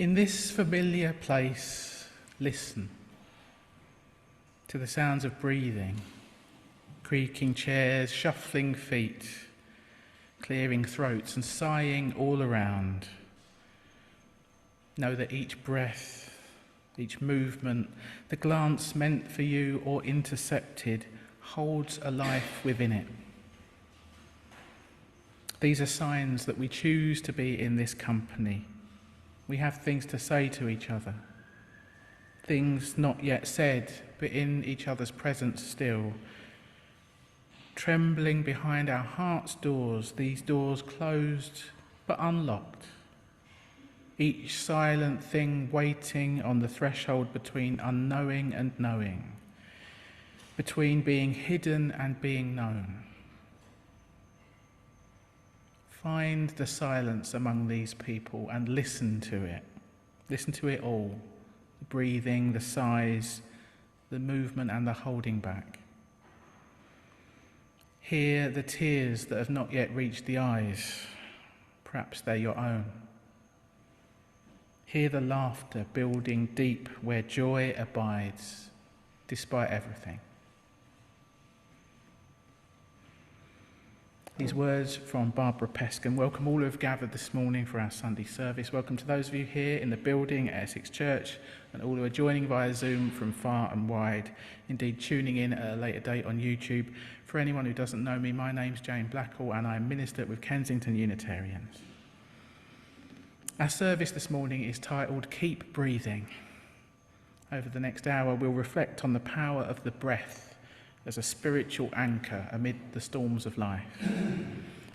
In this familiar place, listen to the sounds of breathing, creaking chairs, shuffling feet, clearing throats and sighing all around. Know that each breath, each movement, the glance meant for you or intercepted, holds a life within it. These are signs that we choose to be in this company. We have things to say to each other, things not yet said, but in each other's presence still. Trembling behind our heart's doors, these doors closed but unlocked. Each silent thing waiting on the threshold between unknowing and knowing, between being hidden and being known. Find the silence among these people and listen to it. Listen to it all. The breathing, the sighs, the movement and the holding back. Hear the tears that have not yet reached the eyes. Perhaps they're your own. Hear the laughter building deep where joy abides, despite everything. These words from Barbara Peskin. Welcome all who have gathered this morning for our Sunday service. Welcome to those of you here in the building at Essex Church and all who are joining via Zoom from far and wide, indeed tuning in at a later date on YouTube. For anyone who doesn't know me, my name's Blackall and I minister with Kensington Unitarians. Our service this morning is titled Keep Breathing. Over the next hour we'll reflect on the power of the breath as a spiritual anchor amid the storms of life.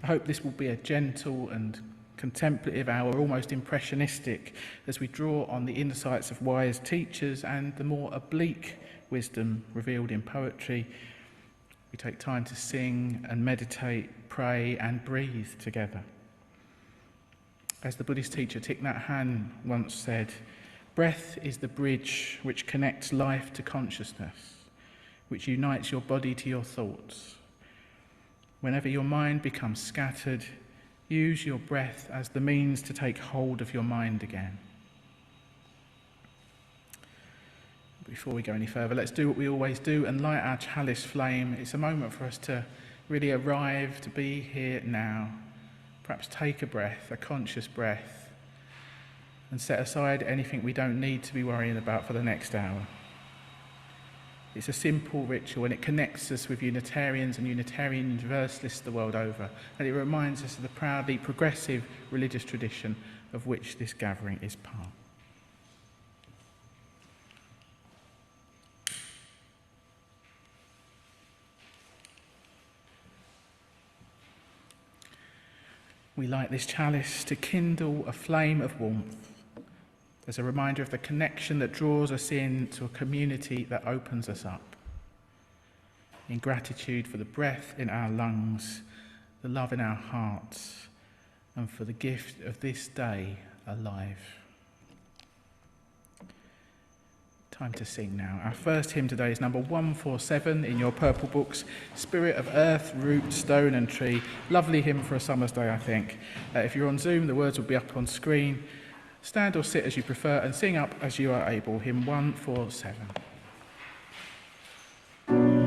I hope this will be a gentle and contemplative hour, almost impressionistic, as we draw on the insights of wise teachers and the more oblique wisdom revealed in poetry. We take time to sing and meditate, pray and breathe together. As the Buddhist teacher Thich Nhat Hanh once said, breath is the bridge which connects life to consciousness, which unites your body to your thoughts. Whenever your mind becomes scattered, use your breath as the means to take hold of your mind again. Before we go any further, let's do what we always do and light our chalice flame. It's a moment for us to really arrive, to be here now. Perhaps take a breath, a conscious breath, and set aside anything we don't need to be worrying about for the next hour. It's a simple ritual and it connects us with Unitarians and Unitarian Universalists the world over, and it reminds us of the proudly progressive religious tradition of which this gathering is part. We light this chalice to kindle a flame of warmth, as a reminder of the connection that draws us in to a community that opens us up. In gratitude for the breath in our lungs, the love in our hearts, and for the gift of this day alive. Time to sing now. Our first hymn today is number 147 in your purple books, Spirit of Earth, Root, Stone and Tree. Lovely hymn for a summer's day, I think. If you're on Zoom, the words will be up on screen. Stand or sit as you prefer and sing up as you are able. Hymn 147. Oh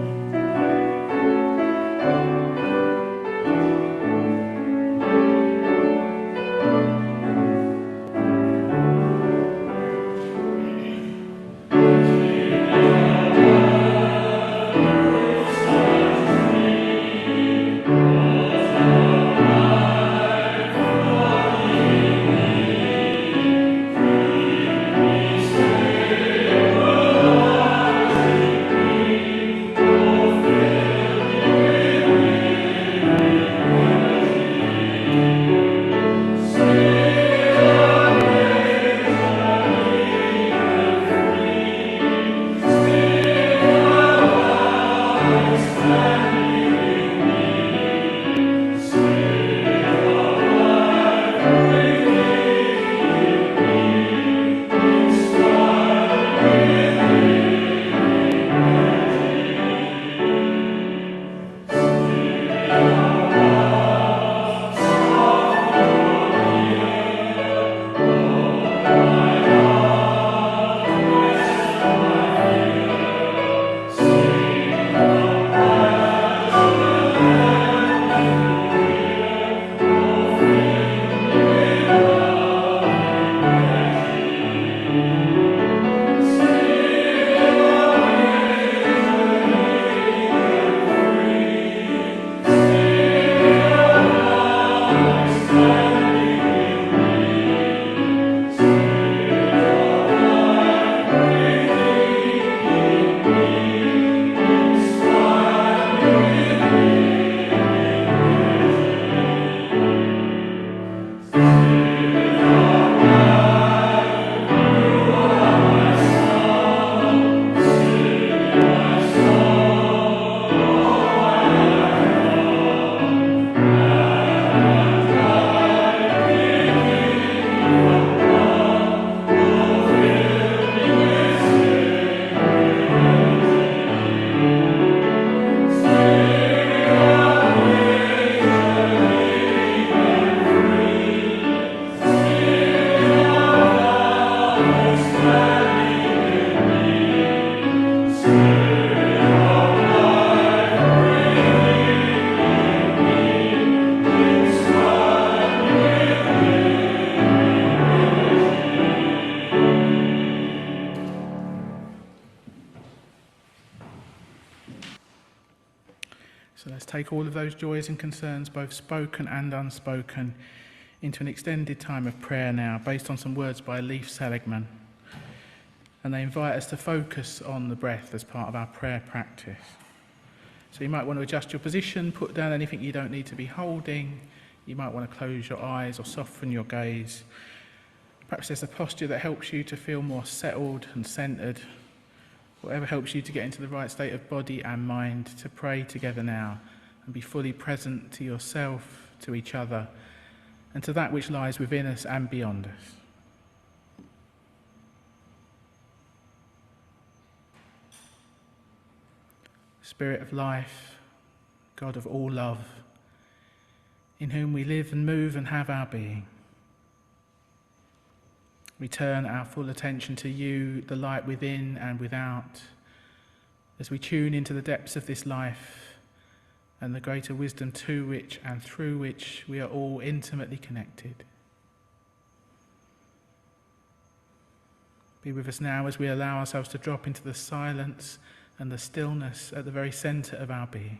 So let's take all of those joys and concerns, both spoken and unspoken, into an extended time of prayer now, based on some words by Leif Seligman. And they invite us to focus on the breath as part of our prayer practice. So you might want to adjust your position, put down anything you don't need to be holding. You might want to close your eyes or soften your gaze. Perhaps there's a posture that helps you to feel more settled and centred. Whatever helps you to get into the right state of body and mind to pray together now and be fully present to yourself, to each other, and to that which lies within us and beyond us. Spirit of life, God of all love, in whom we live and move and have our being. We turn our full attention to you, the light within and without, as we tune into the depths of this life and the greater wisdom to which and through which we are all intimately connected. Be with us now as we allow ourselves to drop into the silence and the stillness at the very centre of our being.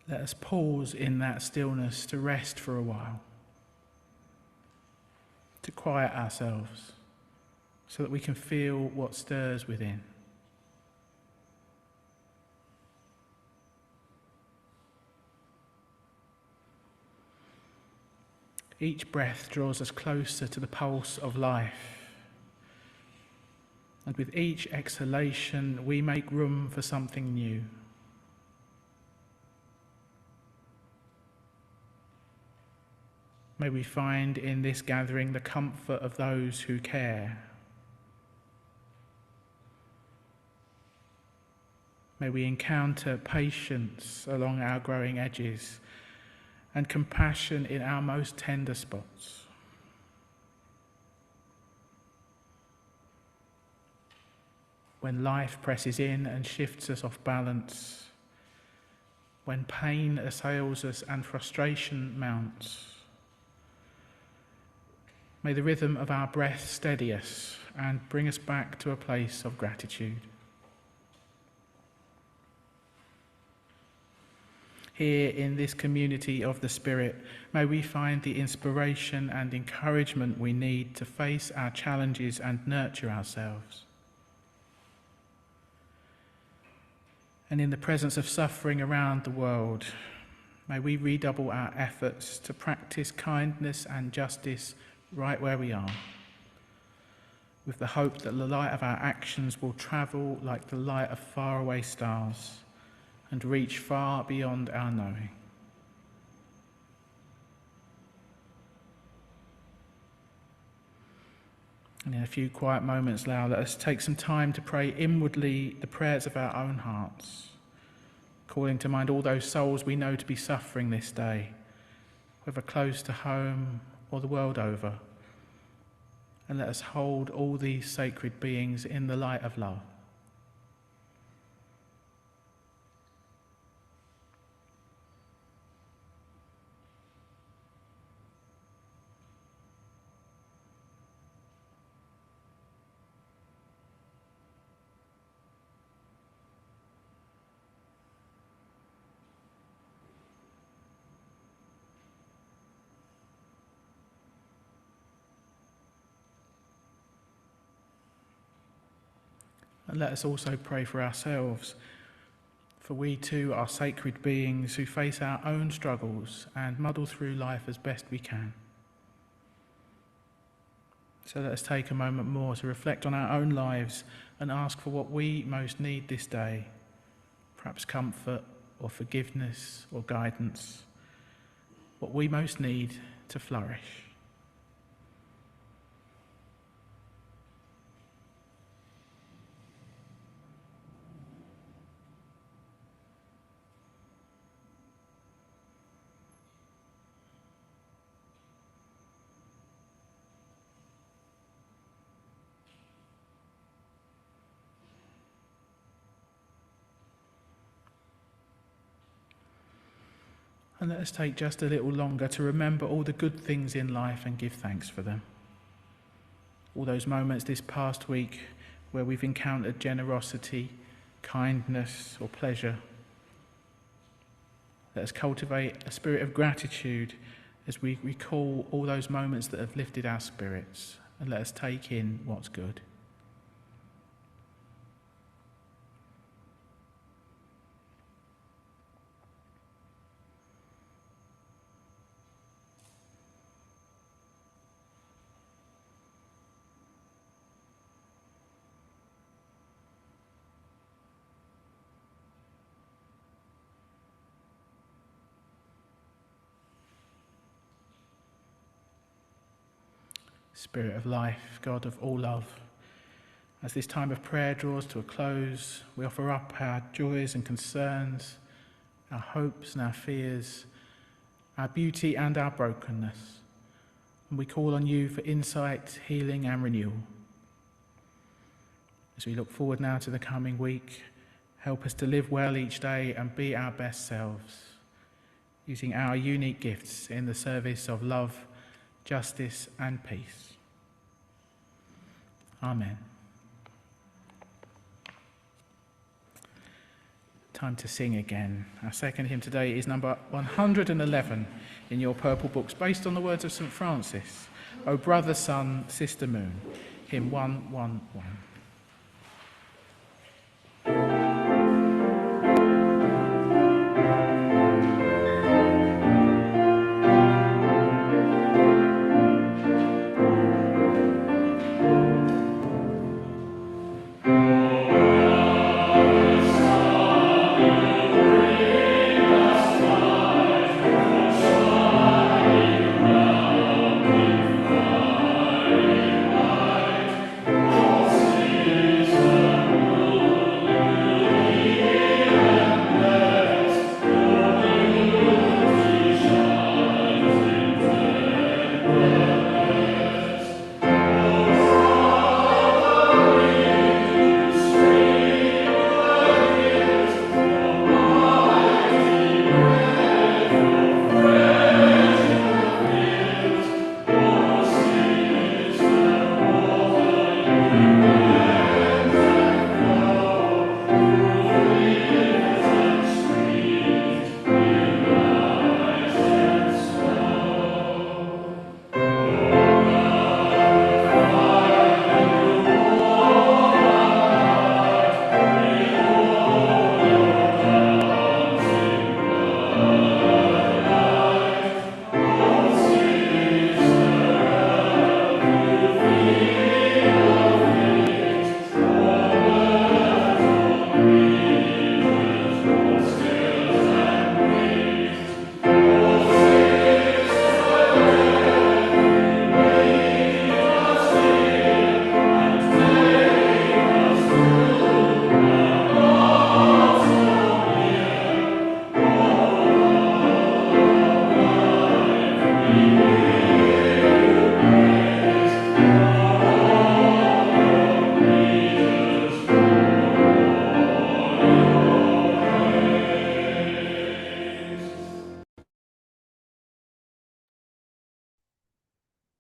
Let us pause in that stillness to rest for a while, to quiet ourselves so that we can feel what stirs within. Each breath draws us closer to the pulse of life, and with each exhalation we make room for something new. May we find in this gathering the comfort of those who care. May we encounter patience along our growing edges and compassion in our most tender spots. When life presses in and shifts us off balance, when pain assails us and frustration mounts, may the rhythm of our breath steady us and bring us back to a place of gratitude. Here in this community of the Spirit, may we find the inspiration and encouragement we need to face our challenges and nurture ourselves. And in the presence of suffering around the world, may we redouble our efforts to practice kindness and justice right where we are, with the hope that the light of our actions will travel like the light of faraway stars and reach far beyond our knowing. And in a few quiet moments now, let us take some time to pray inwardly the prayers of our own hearts, calling to mind all those souls we know to be suffering this day, whether close to home or the world over. And let us hold all these sacred beings in the light of love. And let us also pray for ourselves, for we too are sacred beings who face our own struggles and muddle through life as best we can. So let us take a moment more to reflect on our own lives and ask for what we most need this day, perhaps comfort or forgiveness or guidance, what we most need to flourish. And let us take just a little longer to remember all the good things in life and give thanks for them. All those moments this past week where we've encountered generosity, kindness, or pleasure. Let us cultivate a spirit of gratitude as we recall all those moments that have lifted our spirits, and let us take in what's good. Spirit of life, God of all love, as this time of prayer draws to a close, we offer up our joys and concerns, our hopes and our fears, our beauty and our brokenness, and we call on you for insight, healing and renewal. As we look forward now to the coming week, help us to live well each day and be our best selves, using our unique gifts in the service of love, justice and peace. Amen. Time to sing again. Our second hymn today is number 111 in your purple books, based on the words of St. Francis. O brother, sun, sister, moon. Hymn 111.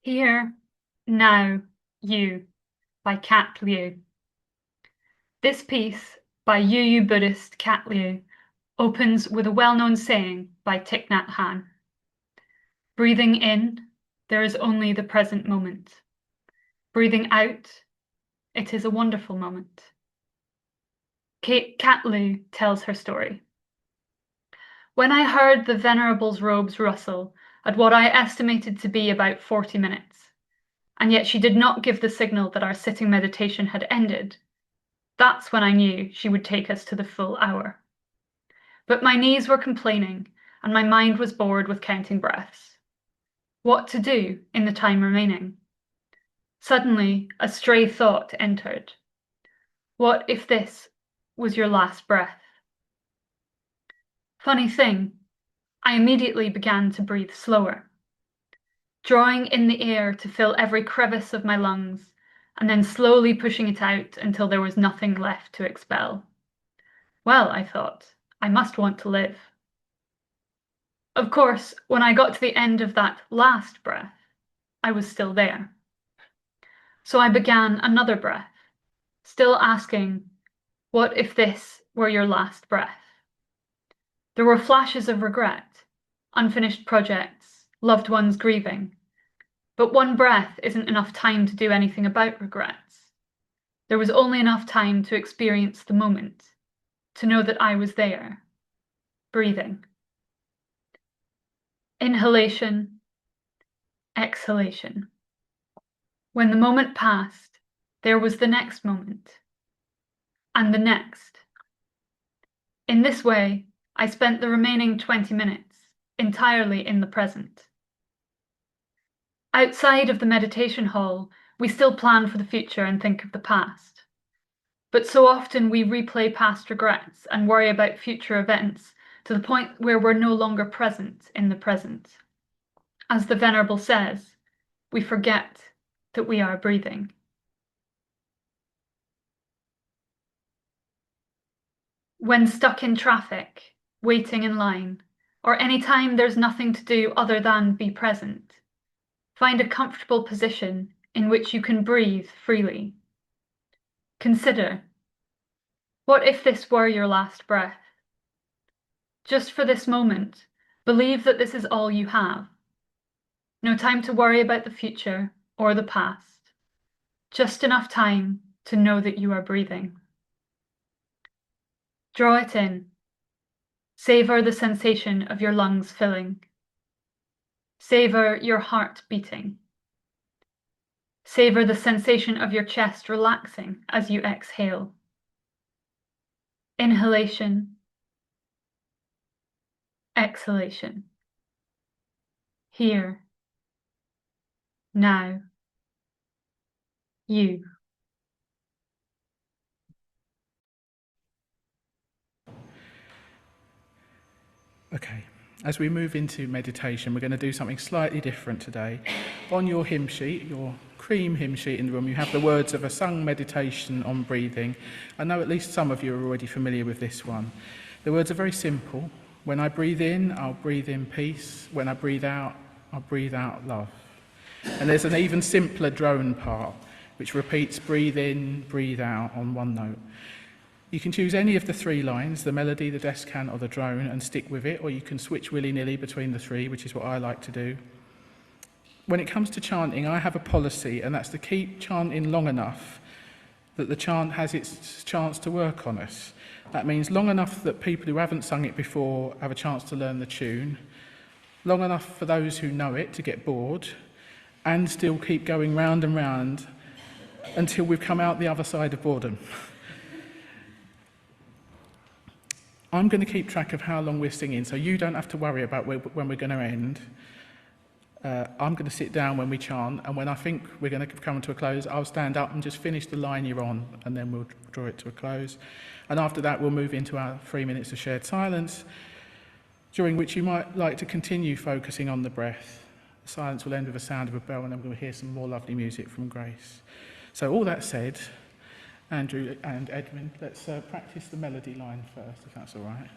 Here, Now, You by Kat Liu. This piece by UU Buddhist Kat Liu opens with a well-known saying by Thich Nhat Hanh. Breathing in, there is only the present moment. Breathing out, it is a wonderful moment. Kat Liu tells her story. When I heard the Venerable's robes rustle at what I estimated to be about 40 minutes, and yet she did not give the signal that our sitting meditation had ended, that's when I knew she would take us to the full hour. But my knees were complaining, and my mind was bored with counting breaths. What to do in the time remaining? Suddenly, a stray thought entered. What if this was your last breath? Funny thing, I immediately began to breathe slower, drawing in the air to fill every crevice of my lungs, and then slowly pushing it out until there was nothing left to expel. Well, I thought, I must want to live. Of course, when I got to the end of that last breath, I was still there. So I began another breath, still asking, what if this were your last breath? There were flashes of regret, unfinished projects, loved ones grieving. But one breath isn't enough time to do anything about regrets. There was only enough time to experience the moment, to know that I was there, breathing. Inhalation, exhalation. When the moment passed, there was the next moment, and the next. In this way, I spent the remaining 20 minutes entirely in the present. Outside of the meditation hall, we still plan for the future and think of the past. But so often we replay past regrets and worry about future events to the point where we're no longer present in the present. As the Venerable says, we forget that we are breathing. When stuck in traffic, waiting in line, or any time there's nothing to do other than be present, find a comfortable position in which you can breathe freely. Consider, what if this were your last breath? Just for this moment, believe that this is all you have. No time to worry about the future or the past. Just enough time to know that you are breathing. Draw it in. Savor the sensation of your lungs filling. Savor your heart beating. Savor the sensation of your chest relaxing as you exhale. Inhalation. Exhalation. Here. Now. You. Okay, as we move into meditation, we're going to do something slightly different today. On your hymn sheet, your cream hymn sheet in the room, you have the words of a sung meditation on breathing. I know at least some of you are already familiar with this one. The words are very simple. When I breathe in, I'll breathe in peace. When I breathe out, I'll breathe out love. And there's an even simpler drone part, which repeats breathe in, breathe out on one note. You can choose any of the three lines, the melody, the descant or the drone, and stick with it, or you can switch willy-nilly between the three, which is what I like to do. When it comes to chanting, I have a policy, and that's to keep chanting long enough that the chant has its chance to work on us. That means long enough that people who haven't sung it before have a chance to learn the tune, long enough for those who know it to get bored, and still keep going round and round until we've come out the other side of boredom. I'm going to keep track of how long we're singing, so you don't have to worry about when we're going to end. I'm going to sit down when we chant, and when I think we're going to come to a close, I'll stand up and just finish the line you're on, and then we'll draw it to a close. And after that, we'll move into our 3 minutes of shared silence, during which you might like to continue focusing on the breath. The silence will end with the sound of a bell, and then we'll hear some more lovely music from Grace. So all that said, Andrew and Edmund, let's practice the melody line first, if that's all right.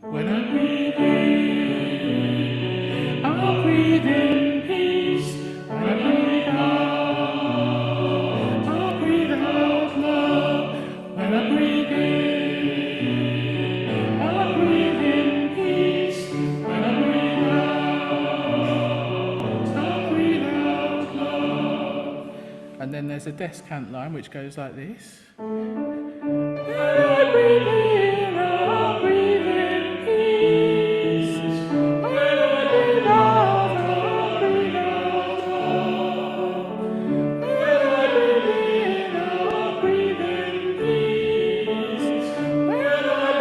When I breathe in, I'll breathe in peace. When I breathe out, I'll breathe out love. When I breathe in, I'll breathe in peace. When I breathe out, I'll breathe out love. And then there's a descant line which goes like this. When I breathe in, I'll breathe in peace. When I breathe out, I'll breathe out love. When I breathe in, I'll breathe in peace. When I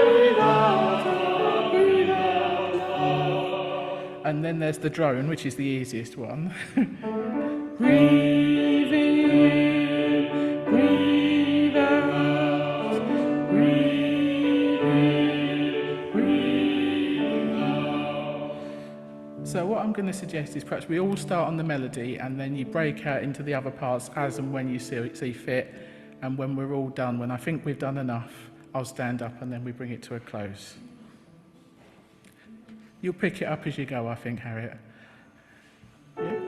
breathe out, I'll breathe out love. And then there's the drone, which is the easiest one. Breathe in, breathe out, breathe in, breathe out. So what I'm going to suggest is perhaps we all start on the melody and then you break out into the other parts as and when you see fit. And when we're all done, when I think we've done enough, I'll stand up and then we bring it to a close. You'll pick it up as you go, I think, Harriet. Yeah?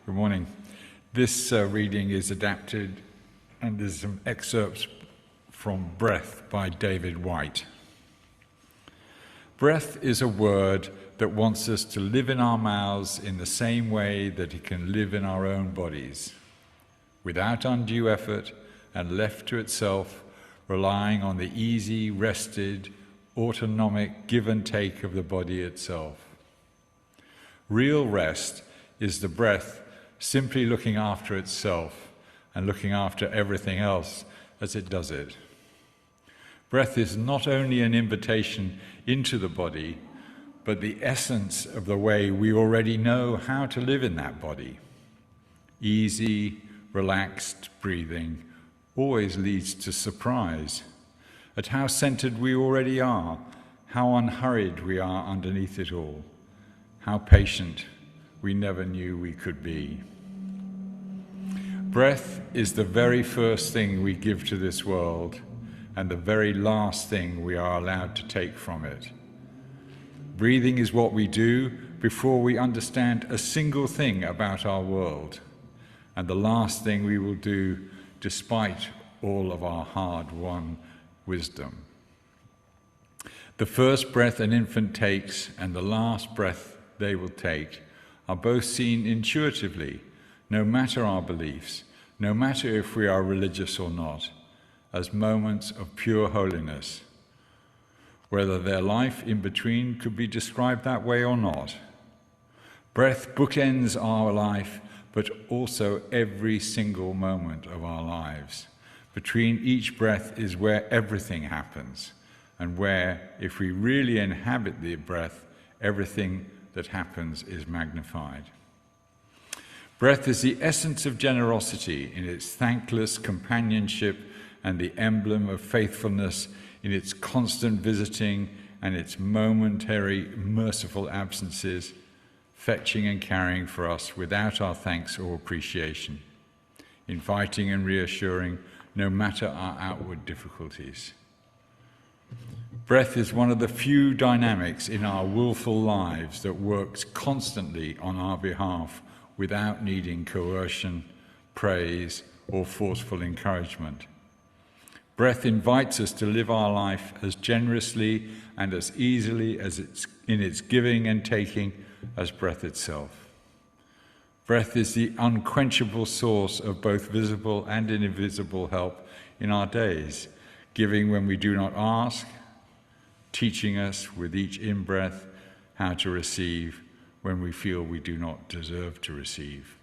Good morning. This reading is adapted, and there's some excerpts from Breath by David White. Breath is a word that wants us to live in our mouths in the same way that it can live in our own bodies, without undue effort and left to itself, relying on the easy, rested, autonomic give and take of the body itself. Real rest is the breath simply looking after itself and looking after everything else as it does it. Breath is not only an invitation into the body, but the essence of the way we already know how to live in that body. Easy, relaxed breathing always leads to surprise at how centered we already are, how unhurried we are underneath it all, how patient we never knew we could be. Breath is the very first thing we give to this world and the very last thing we are allowed to take from it. Breathing is what we do before we understand a single thing about our world, and the last thing we will do despite all of our hard-won wisdom. The first breath an infant takes and the last breath they will take are both seen intuitively, no matter our beliefs, no matter if we are religious or not, as moments of pure holiness, whether their life in between could be described that way or not. Breath bookends our life, but also every single moment of our lives. Between each breath is where everything happens, and where, if we really inhabit the breath, everything that happens is magnified. Breath is the essence of generosity in its thankless companionship and the emblem of faithfulness in its constant visiting and its momentary merciful absences, fetching and carrying for us without our thanks or appreciation, inviting and reassuring no matter our outward difficulties. Breath is one of the few dynamics in our willful lives that works constantly on our behalf without needing coercion, praise, or forceful encouragement. Breath invites us to live our life as generously and as easily as in its giving and taking as breath itself. Breath is the unquenchable source of both visible and invisible help in our days, giving when we do not ask, teaching us with each in-breath how to receive when we feel we do not deserve to receive.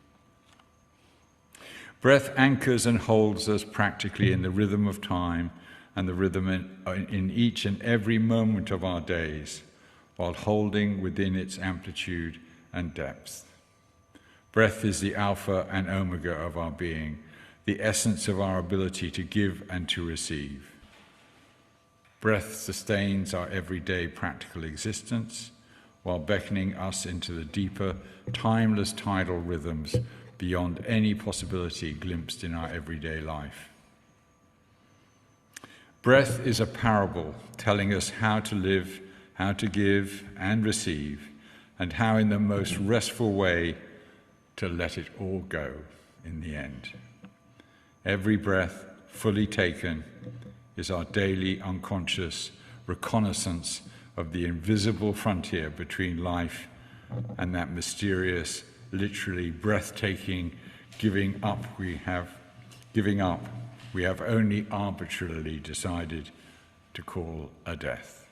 Breath anchors and holds us practically in the rhythm of time and the rhythm in each and every moment of our days, while holding within its amplitude and depth. Breath is the alpha and omega of our being, the essence of our ability to give and to receive. Breath sustains our everyday practical existence, while beckoning us into the deeper, timeless tidal rhythms beyond any possibility glimpsed in our everyday life. Breath is a parable telling us how to live, how to give and receive, and how in the most restful way to let it all go in the end. Every breath fully taken is our daily unconscious reconnaissance of the invisible frontier between life and that mysterious, literally breathtaking giving up we have only arbitrarily decided to call a death.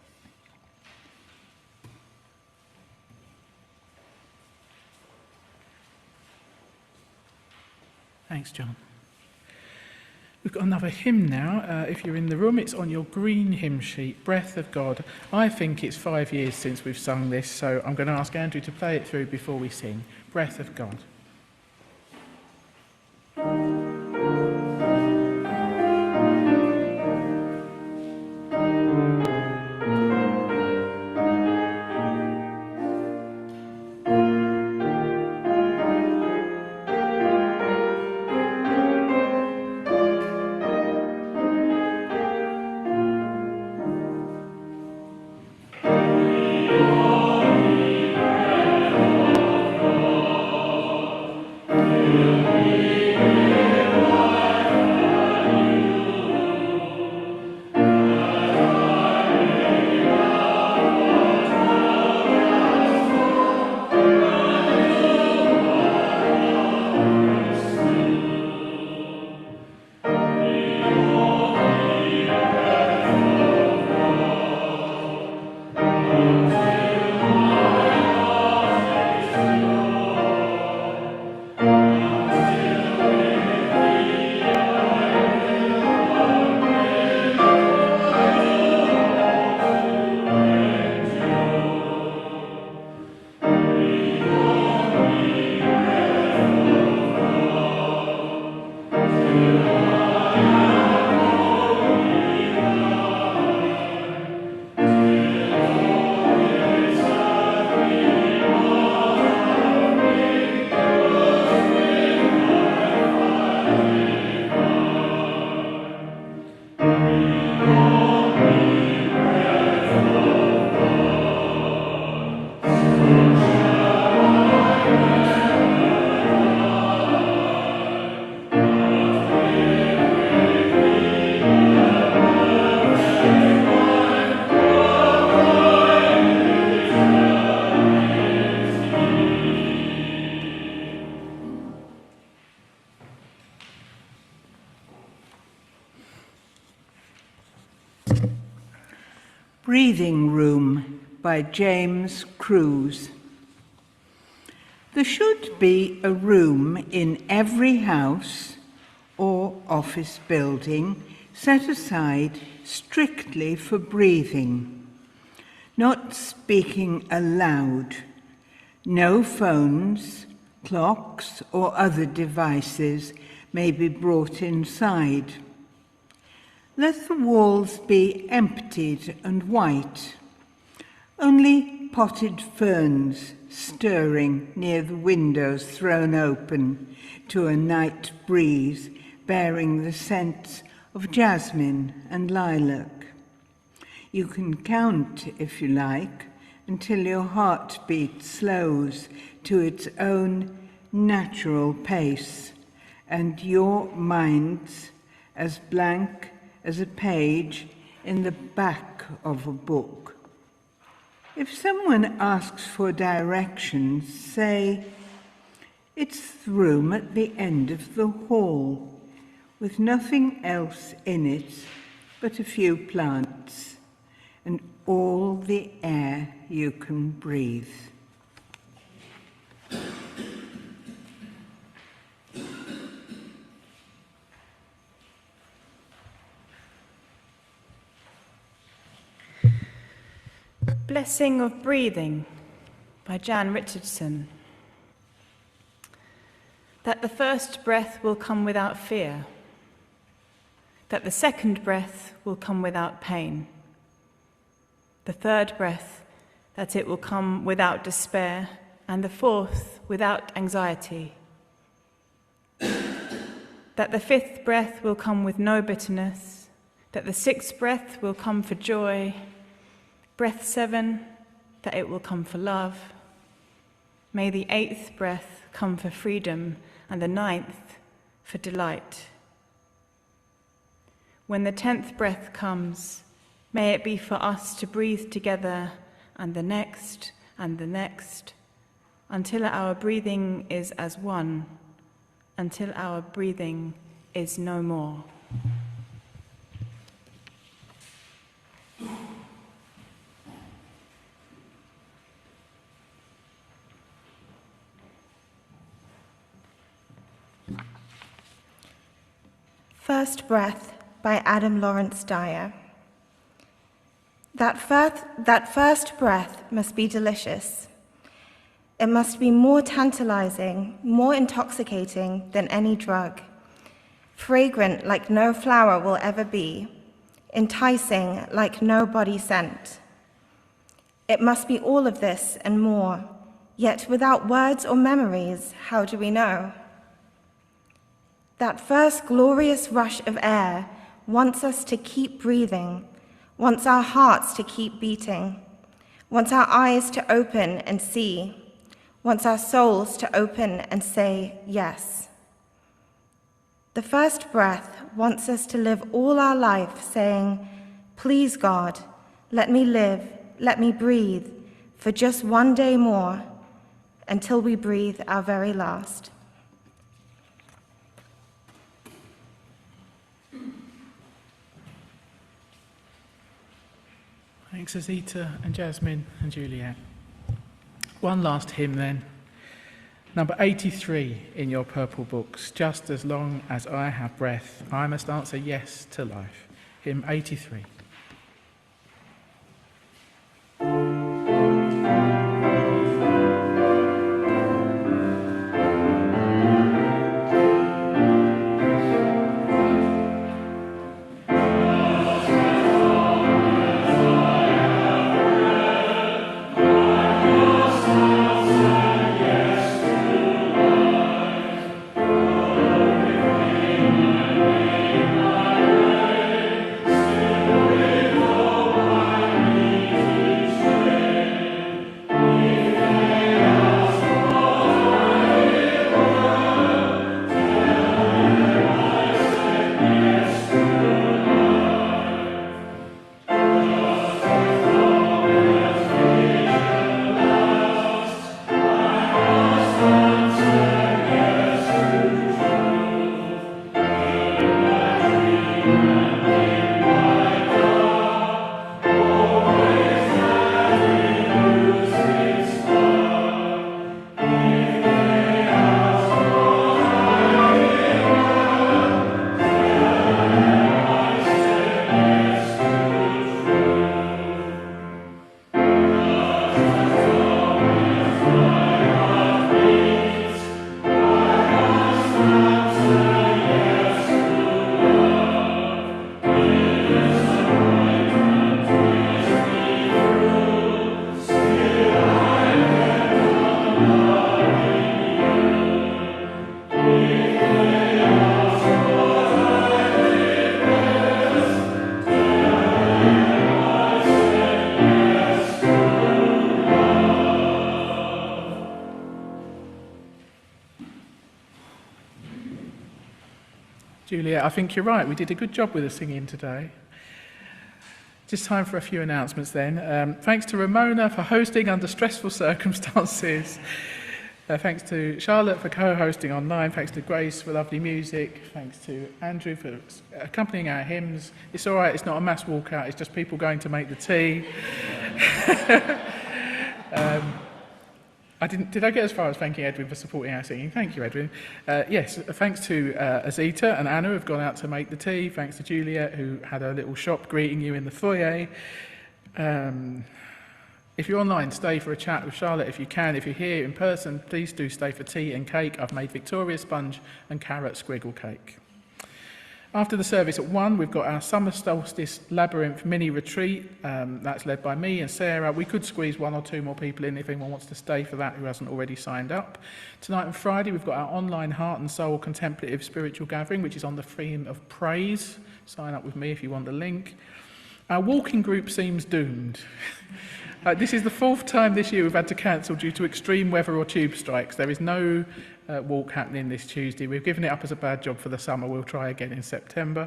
Thanks, John. We've got another hymn now. If you're in the room, it's on your green hymn sheet, Breath of God. I think it's 5 years since we've sung this, so I'm going to ask Andrew to play it through before we sing. Breath of God. Breathing Room by James Cruse. There should be a room in every house or office building set aside strictly for breathing, not speaking aloud. No phones, clocks, or other devices may be brought inside. Let the walls be emptied and white, only potted ferns stirring near the windows thrown open to a night breeze bearing the scents of jasmine and lilac. You can count, if you like, until your heartbeat slows to its own natural pace, and your mind's as blank as a page in the back of a book. If someone asks for directions, say, "It's the room at the end of the hall, with nothing else in it but a few plants and all the air you can breathe." Blessing of Breathing by Jan Richardson. That the first breath will come without fear, that the second breath will come without pain, the third breath that it will come without despair, and the fourth without anxiety, that the fifth breath will come with no bitterness, that the sixth breath will come for joy, breath 7, that it will come for love. May the 8th breath come for freedom, and the 9th for delight. When the 10th breath comes, may it be for us to breathe together, and the next, until our breathing is as one, until our breathing is no more. First Breath by Adam Lawrence Dyer. That first breath must be delicious. It must be more tantalizing, more intoxicating than any drug, fragrant like no flower will ever be, enticing like no body scent. It must be all of this and more, yet without words or memories, how do we know? That first glorious rush of air wants us to keep breathing, wants our hearts to keep beating, wants our eyes to open and see, wants our souls to open and say yes. The first breath wants us to live all our life saying, please God, let me live, let me breathe for just one day more until we breathe our very last. Thanks, Azita and Jasmine and Juliet. One last hymn then. Number 83 in your purple books. Just as long as I have breath, I must answer yes to life. Hymn 83. Juliet, I think you're right. We did a good job with the singing today. Just time for a few announcements then. Thanks to Ramona for hosting under stressful circumstances. Thanks to Charlotte for co-hosting online. Thanks to Grace for lovely music. Thanks to Andrew for accompanying our hymns. It's all right, it's not a mass walkout, it's just people going to make the tea. Did I get as far as thanking Edwin for supporting our singing? Thank you, Edwin. Yes, thanks to Azita and Anna who've gone out to make the tea. Thanks to Juliet who had her little shop greeting you in the foyer. If you're online, stay for a chat with Charlotte if you can. If you're here in person, please do stay for tea and cake. I've made Victoria sponge and carrot squiggle cake. After the service at 1, we've got our Summer Solstice Labyrinth mini retreat. That's led by me and Sarah. We could squeeze 1 or 2 more people in if anyone wants to stay for that who hasn't already signed up. Tonight and Friday, we've got our online Heart and Soul Contemplative Spiritual Gathering, which is on the theme of praise. Sign up with me if you want the link. Our walking group seems doomed. This is the 4th time this year we've had to cancel due to extreme weather or tube strikes. There is no walk happening this Tuesday. We've given it up as a bad job for the summer. We'll try again in September.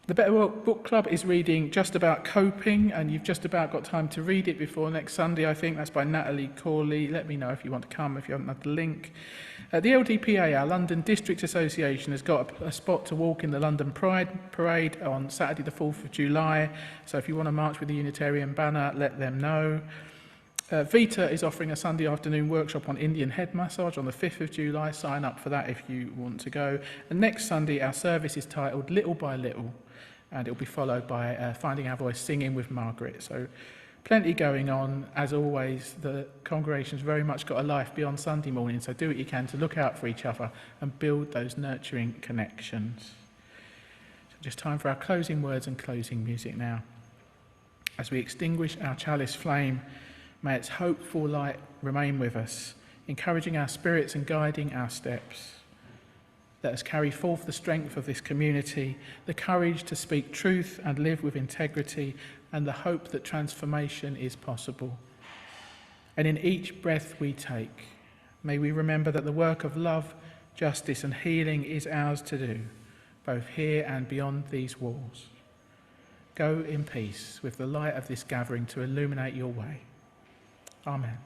The Better Work Book Club is reading Just About Coping, and you've just about got time to read it before next Sunday, I think. That's by Natalie Corley. Let me know if you want to come, if you haven't had the link. The LDPA, our London District Association, has got a spot to walk in the London Pride Parade on Saturday the 4th of July. So if you want to march with the Unitarian banner, let them know. Vita is offering a Sunday afternoon workshop on Indian head massage on the 5th of July. Sign up for that if you want to go. And next Sunday, our service is titled Little by Little, and it'll be followed by Finding Our Voice Singing with Margaret. So plenty going on. As always, the congregation's very much got a life beyond Sunday morning, so do what you can to look out for each other and build those nurturing connections. So just time for our closing words and closing music now. As we extinguish our chalice flame, may its hopeful light remain with us, encouraging our spirits and guiding our steps. Let us carry forth the strength of this community, the courage to speak truth and live with integrity, and the hope that transformation is possible. And in each breath we take, may we remember that the work of love, justice and healing is ours to do, both here and beyond these walls. Go in peace with the light of this gathering to illuminate your way. Amen.